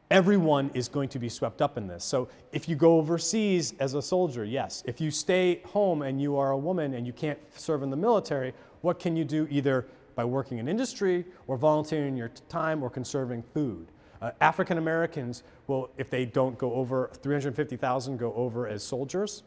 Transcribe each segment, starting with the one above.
everyone is going to be swept up in this. So if you go overseas as a soldier, yes. If you stay home and you are a woman and you can't serve in the military, what can you do either by working in industry or volunteering your time or conserving food? African Americans will, if they don't go over 350,000, go over as soldiers.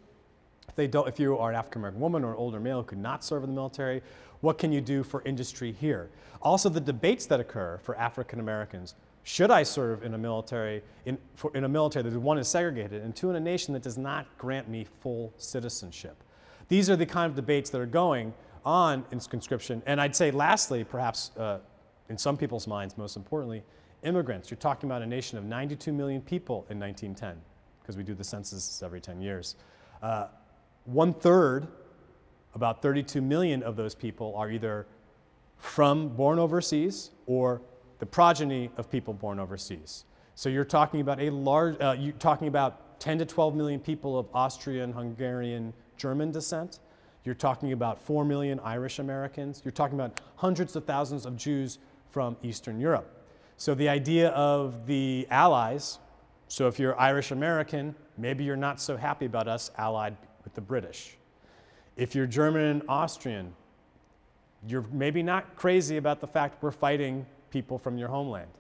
If you are an African American woman or an older male who could not serve in the military, what can you do for industry here? Also, the debates that occur for African Americans. Should I serve in a military, in a military that, one, is segregated, and two, in a nation that does not grant me full citizenship? These are the kind of debates that are going on in conscription. And I'd say lastly, perhaps in some people's minds, most importantly, immigrants. You're talking about a nation of 92 million people in 1910, because we do the census every 10 years. 1/3, about 32 million of those people are either born overseas or the progeny of people born overseas. So you're talking about you're talking about 10 to 12 million people of Austrian, Hungarian, German descent. You're talking about 4 million Irish Americans. You're talking about hundreds of thousands of Jews from Eastern Europe. So the idea of the allies, so if you're Irish American, maybe you're not so happy about us allied with the British. If you're German and Austrian, you're maybe not crazy about the fact we're fighting people from your homeland.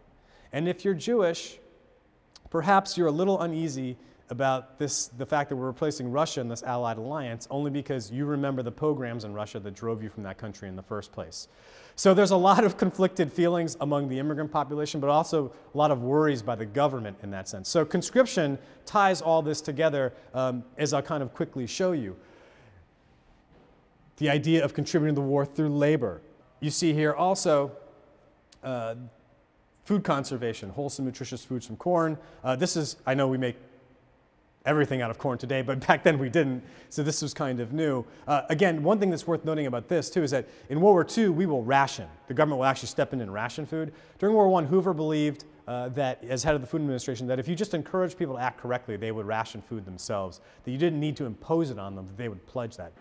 And if you're Jewish, perhaps you're a little uneasy about the fact that we're replacing Russia in this allied alliance only because you remember the pogroms in Russia that drove you from that country in the first place. So there's a lot of conflicted feelings among the immigrant population, but also a lot of worries by the government in that sense. So conscription ties all this together, as I'll kind of quickly show you. The idea of contributing to the war through labor. You see here also food conservation, wholesome, nutritious foods from corn. I know we make everything out of corn today, but back then we didn't, so this was kind of new. Again, one thing that's worth noting about this too is that in World War II, we will ration. The government will actually step in and ration food. During World War I, Hoover believed that, as head of the Food Administration, that if you just encouraged people to act correctly, they would ration food themselves, that you didn't need to impose it on them, that they would pledge that.